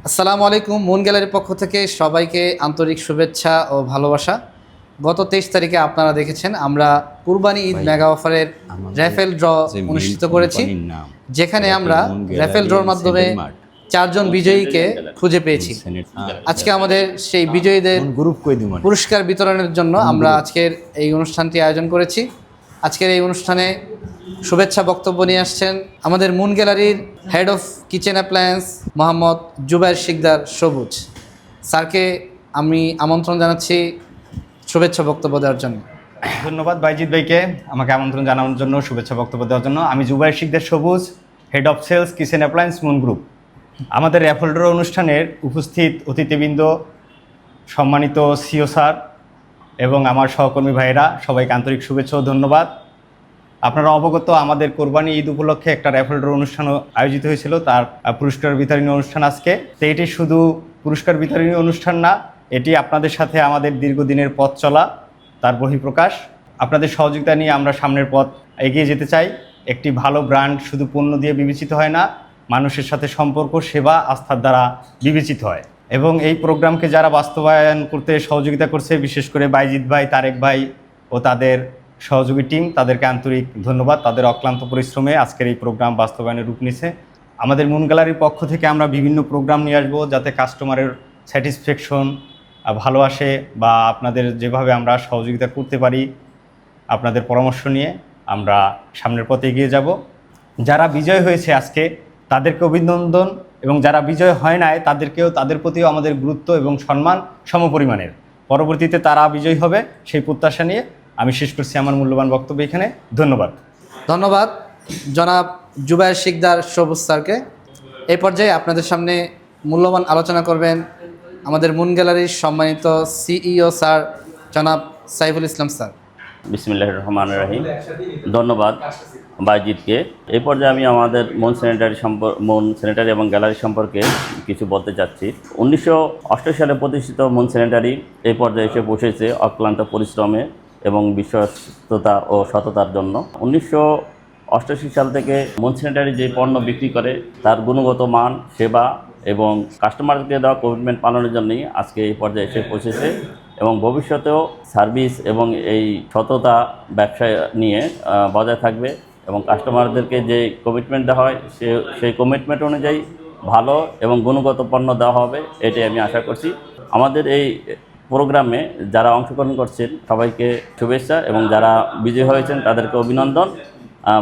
আসসালামু আলাইকুম। মুন গ্যালারির পক্ষ থেকে সবাইকে আন্তরিক শুভেচ্ছা ও ভালোবাসা। গত 23 তারিখে আপনারা দেখেছেন আমরা কুরবানি ঈদ মেগা অফারের র্যাফেল ড্র অনুষ্ঠিত করেছি, যেখানে আমরা র্যাফেল ড্রর মাধ্যমে 4 জন বিজয়ীকে খুঁজে পেয়েছি। আজকে আমাদের সেই বিজয়ীদের পুরস্কার বিতরণের জন্য আমরা আজকের এই অনুষ্ঠানটি আয়োজন করেছি। আজকের এই অনুষ্ঠানে শুভেচ্ছা বক্তব্য নিয়ে আসছেন আমাদের মুন গ্যালারির head of kitchen appliance Mohammad Zubayer Sikder Sabuj স্যারকে আমি আমন্ত্রণ জানাচ্ছি শুভেচ্ছা বক্তব্য দেওয়ার জন্য। ধন্যবাদ বাইজিৎ ভাইকে আমাকে আমন্ত্রণ জানানোর জন্য, শুভেচ্ছা বক্তব্য দেওয়ার জন্য। আমি Zubayer Sikder Sabuj, head of sales kitchen appliance Moon group. আমাদের র্যাফেল ড্র অনুষ্ঠানের উপস্থিত অতিথিবৃন্দ, সম্মানিত সিও স্যার এবং আমার সহকর্মী ভাইয়েরা, সবাইকে আন্তরিক শুভেচ্ছা ও ধন্যবাদ। আপনারা অবগত, আমাদের কোরবানি ঈদ উপলক্ষে একটা র্যাফেল ড্র অনুষ্ঠানও আয়োজিত হয়েছিল, তার পুরস্কার বিতরণী অনুষ্ঠান আজকে। তো এটি শুধু পুরস্কার বিতরণী অনুষ্ঠান না, এটি আপনাদের সাথে আমাদের দীর্ঘদিনের পথ চলা, তার বহিঃপ্রকাশ। আপনাদের সহযোগিতা নিয়ে আমরা সামনের পথ এগিয়ে যেতে চাই। একটি ভালো ব্র্যান্ড শুধু পণ্য দিয়ে বিবেচিত হয় না, মানুষের সাথে সম্পর্ক, সেবা, আস্থার দ্বারা বিবেচিত হয়। এবং এই প্রোগ্রামকে যারা বাস্তবায়ন করতে সহযোগিতা করছে, বিশেষ করে বাইজিৎ ভাই, তারেক ভাই ও তাদের সহযোগী টিম, তাদেরকে আন্তরিক ধন্যবাদ। তাদের অক্লান্ত পরিশ্রমে আজকের এই প্রোগ্রাম বাস্তবায়নের রূপ নিছে। আমাদের মুন গ্যালারির পক্ষ থেকে আমরা বিভিন্ন প্রোগ্রাম নিয়ে আসবো, যাতে কাস্টমারের স্যাটিসফ্যাকশন ভালো আসে, বা আপনাদের যেভাবে আমরা সহযোগিতা করতে পারি, আপনাদের পরামর্শ নিয়ে আমরা সামনের পথে এগিয়ে যাব। যারা বিজয় হয়েছে আজকে তাদেরকে অভিনন্দন, এবং যারা বিজয় হয় নাই তাদের প্রতিও আমাদের গুরুত্ব এবং সম্মান সমপরিমাণের। পরবর্তীতে তারা বিজয়ী হবে সেই প্রত্যাশা নিয়ে আমি শেষ করছি আমার মূল্যবান বক্তব্য এখানে। ধন্যবাদ। ধন্যবাদ জনাব জুবায়ের শিকদার সবুজ স্যারকে। এই পর্যায়ে আপনাদের সামনে মূল্যবান আলোচনা করবেন আমাদের মুন গ্যালারির সম্মানিত সিইও স্যার জনাব সাইফুল ইসলাম স্যার। বিসমিল্লাহির রহমানির রহিম। ধন্যবাদ বাইজিৎকে। এই পর্যায়ে আমি আমাদের মুন স্যানিটারি এবং গ্যালারি সম্পর্কে কিছু বলতে চাচ্ছি। 1988 সালে প্রতিষ্ঠিত মুন স্যানিটারি এই পর্যায়ে এসে বসেছে অক্লান্ত পরিশ্রমে এবং বিশ্বস্ততা ও সততার জন্য। 1988 সাল থেকে মুন স্যানিটারি যে পণ্য বিক্রি করে তার গুণগত মান, সেবা এবং কাস্টমারকে দেওয়া কমিটমেন্ট পালনের জন্যই আজকে এই পর্যায়ে এসে পৌঁছেছে, এবং ভবিষ্যতেও সার্ভিস এবং এই সততা ব্যবসায় নিয়ে বজায় থাকবে, এবং কাস্টমারদেরকে যে কমিটমেন্ট দেওয়া হয় সেই কমিটমেন্ট অনুযায়ী ভালো এবং গুণগত পণ্য দেওয়া হবে, এটাই আমি আশা করছি। আমাদের এই প্রোগ্রামে যারা অংশগ্রহণ করছেন সবাইকে শুভেচ্ছা, এবং যারা বিজয়ী হয়েছেন তাদেরকে অভিনন্দন।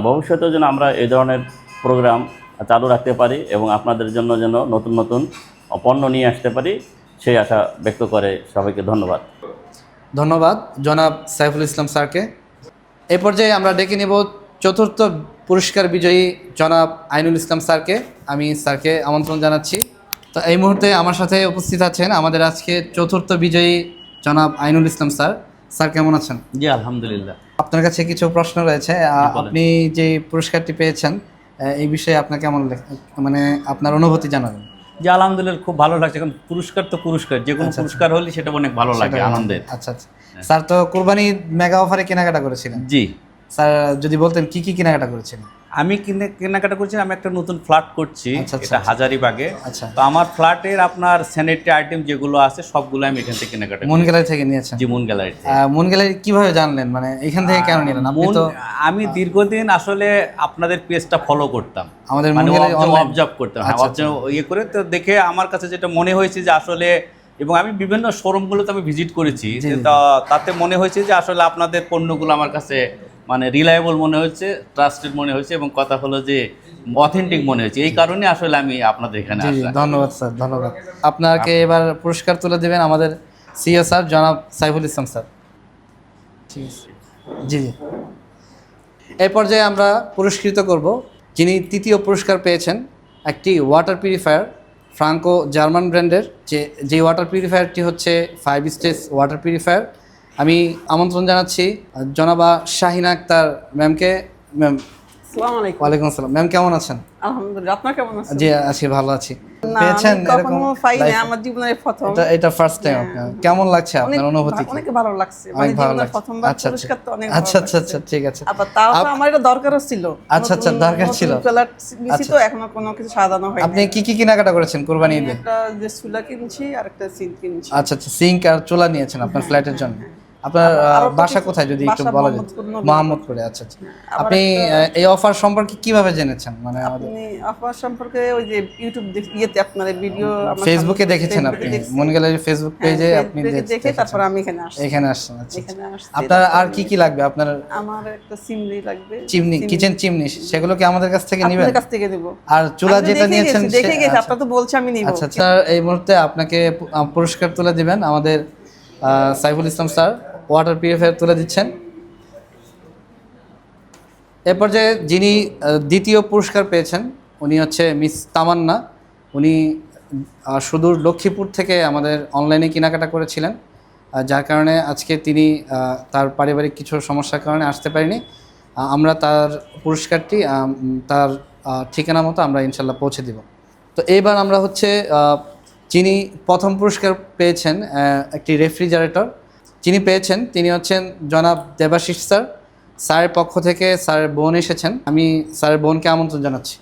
ভবিষ্যতেও যেন আমরা এই ধরনের প্রোগ্রাম চালু রাখতে পারি এবং আপনাদের জন্য যেন নতুন নতুন পণ্য নিয়ে আসতে পারি, সেই আশা ব্যক্ত করে সবাইকে ধন্যবাদ। ধন্যবাদ জনাব সাইফুল ইসলাম স্যারকে। এই পর্যায়ে আমরা ডেকে নেব চতুর্থ পুরস্কার বিজয়ী জনাব আইনুল ইসলাম স্যারকে। আমি স্যারকে আমন্ত্রণ জানাচ্ছি। তো এই মুহূর্তে আমার সাথে উপস্থিত আছেন আমাদের আজকে চতুর্থ বিজয়ী জনাব আইনুল ইসলাম স্যার। স্যার কেমন আছেন? জি আলহামদুলিল্লাহ। আপনার কাছে কিছু প্রশ্ন রয়েছে। আপনি যে পুরস্কারটি পেয়েছেন এই বিষয়ে আপনার কেমন মানে আপনার অনুভূতি জানাবেন? জি আলহামদুলিল্লাহ, খুব ভালো লাগছে। কারণ পুরস্কার তো পুরস্কার, যে কোনো পুরস্কার হলে সেটা অনেক ভালো লাগে, আনন্দের। আচ্ছা আচ্ছা। স্যার তো কুরবানি মেগা অফারে কেনাকাটা করেছিলেন। জি স্যার যদি বলতেন কি কি কেনাকাটা করেছেন? আমি কেনাকাটা করছি, আমি একটা নতুন ফ্ল্যাট করছি, এটা হাজারিবাগে। আচ্ছা। তো আমার ফ্ল্যাটের আপনার স্যানিটারি আইটেম যেগুলো আছে সবগুলো আমি এখান থেকে কেনাকাটা মুন গ্যালারি থেকে নিয়েছেন? জি মুন গ্যালারি। মুন গ্যালারি কিভাবে জানলেন, মানে এখান থেকে কেন নিলেন? আপনি তো আমি দীর্ঘদিন আসলে আপনাদের পেজটা ফলো করতাম, আমাদের মানে মুন গ্যালারি অবজার্ভ করতাম, ইয়ে করে। তো দেখে আমার কাছে যেটা মনে হয়েছে যে আসলে, এবং আমি বিভিন্ন শোরুমগুলোতে আমি ভিজিট করেছি, তাতে মনে হয়েছে যে আসলে আপনাদের পণ্যগুলো আমার কাছে মানে রিলায়েবল মনে হচ্ছে, ট্রাস্টেড মনে হয়েছে, এবং কথা হলো যে অথেন্টিক মনে হয়েছে। এই কারণে আসলে আমি আপনাদের এখানে আসলাম। ধন্যবাদ স্যার, ধন্যবাদ। আপনাকে এবার পুরস্কার তুলে দেবেন আমাদের সিও স্যার জনাব সাইফুল ইসলাম স্যার। ঠিক আছে, জি জি। এই পর্যায়ে আমরা পুরস্কৃত করব যিনি তৃতীয় পুরস্কার পেয়েছেন, একটি ওয়াটার পিউরিফায়ার ফ্রাঙ্কো জার্মান ব্র্যান্ডের। যে ওয়াটার পিউরিফায়ারটি হচ্ছে 5 স্টেজ ওয়াটার পিউরিফায়ার। আমি আমন্ত্রণ জানাচ্ছি জনাবা শাহিনা আক্তার ম্যামকে। ম্যাম আসসালামু আলাইকুম। ওয়ালাইকুম আসসালাম। ম্যাম কেমন আছেন? আলহামদুলিল্লাহ, আপনার কেমন আছেন? জি আছি, ভালো আছি। না, পেয়েছেন আমি এরকম কখনো পাই না, life-এ? আমার জীবনের প্রথম। এটা ফার্স্ট টাইম আপনার? কেমন লাগছে আপনার অনুভূতি কি? অনেক ভালো লাগছে, অনেক মানে ভালো জীবনের লাগছে। প্রথমবার আচ্ছা পুরস্কার তো অনেক আচ্ছা ভালো আচ্ছা লাগছে। আচ্ছা, ঠিক আছে। আবার তাও তো আমার এটা দরকারও ছিল। আচ্ছা, আচ্ছা, দরকার ছিল। ফ্ল্যাট নিছি আচ্ছা। তো এখনো কোনো কিছু সাজানো হয়নি। আপনি কি কি কেনাকাটা করেছেন কুরবানি ঈদে? একটা যে চুলা কিনছি আর একটা সিঙ্ক কিনছি। আচ্ছা আচ্ছা, সিঙ্ক আর চুলা নিয়েছেন আপনার ফ্ল্যাটের জন্য। আপনার আরো তো বাসা কিছু- কোথায় যদি একটু বাসা বলা যায়? মোহাম্মদপুর, নবীনগর। মোহাম্মদপুরে। আচ্ছা আচ্ছা। আবার আপনি এই অফার সম্পর্কে কিভাবে জেনেছেন? মানে আমাদের আপনি আপনার সম্পর্কে ওই যে ইউটিউব ইয়েতে আপনার ভিডিও ফেসবুকে দেখেছেন আপনি? মন গ্যালারি ফেসবুক পেজে আপনি দেখে তারপর আমি এখানে আসছি। এখানে আসছেন। আচ্ছা আচ্ছা। এখানে আসছি। আপনার আর কি কি লাগবে? আপনার আমার একটা সিমনি লাগবে। চিমনি, কিচেন চিমনি, সেগুলো কি আমাদের কাছ থেকে নেবেন? আপনার কাছ থেকে নেব। আর চুলা আমি যেটা দেখে নিয়েছেন গেছি, দেখে গেছি, আচ্ছা। আপনার তো বলছে আমি নিব। আচ্ছা স্যার, এই মুহূর্তে আপনাকে পুরস্কার তুলে দিবেন আমাদের Saiful Islam sir, water purifier তুলে দিচ্ছেন। এ পর্যায়ে যিনি দ্বিতীয় পুরস্কার পেয়েছেন উনি হচ্ছে মিস তামান্না। উনি সুদূর লক্ষ্মীপুর থেকে আমাদের অনলাইনে কেনাকাটা করেছিলেন, যার কারণে আজকে তিনি তার পারিবারিক কিছু সমস্যার কারণে আসতে পারেনি। আমরা তার পুরস্কারটি তার ঠিকানা মতো আমরা ইনশাল্লাহ পৌঁছে দিব। তো এইবার আমরা হচ্ছে যিনি প্রথম পুরস্কার পেয়েছেন, একটি রেফ্রিজারেটর যিনি পেয়েছেন তিনি হচ্ছেন জনাব দেবাশিস স্যার। স্যারের পক্ষ থেকে স্যারের বোন এসেছেন, আমি স্যারের বোনকে আমন্ত্রণ জানাচ্ছি।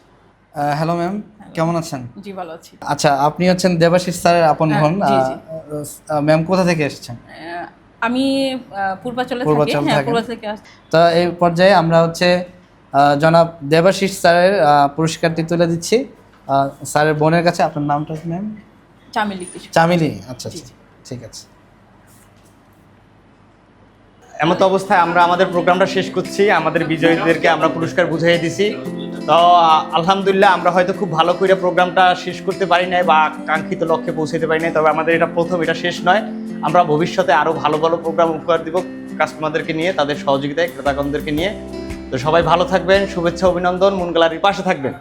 হ্যালো ম্যাম, কেমন আছেন? জি ভালো আছি। আচ্ছা, আপনি হচ্ছেন দেবাশিস স্যারের আপন বোন। জি, জি। ম্যাম কোথা থেকে এসেছেন? আমি পূর্বাচলে পূর্বাচল থাকি। হ্যাঁ, থাকেন। পূর্বাচল থেকে আসছি। তো এই পর্যায়ে আমরা হচ্ছে জনাব দেবাশিস স্যারের পুরস্কারটি তুলে দিচ্ছি স্যারের বোনের কাছে। আপনার নামটা ম্যাম? চামেলি কিছু। চামিলি। আচ্ছা আচ্ছা, ঠিক আছে। এমত অবস্থায় আমরা আমাদের প্রোগ্রামটা শেষ করছি। আমাদের বিজয়ীদেরকে আমরা পুরস্কার বুঝিয়ে দিছি। তো আলহামদুলিল্লাহ আমরা হয়তো খুব ভালো করে প্রোগ্রামটা শেষ করতে পারি নাই বা কাঙ্ক্ষিত লক্ষ্যে পৌঁছাতে পারি নাই, তবে আমাদের এটা প্রথম, এটা শেষ নয়। আমরা ভবিষ্যতে আরও ভালো ভালো প্রোগ্রাম উপহার দিব কাস্টমারদেরকে নিয়ে, তাদের সহযোগিতায়, ক্রেতাগণদেরকে নিয়ে। তো সবাই ভালো থাকবেন, শুভেচ্ছা, অভিনন্দন, মন গ্যালারির পাশে থাকবেন।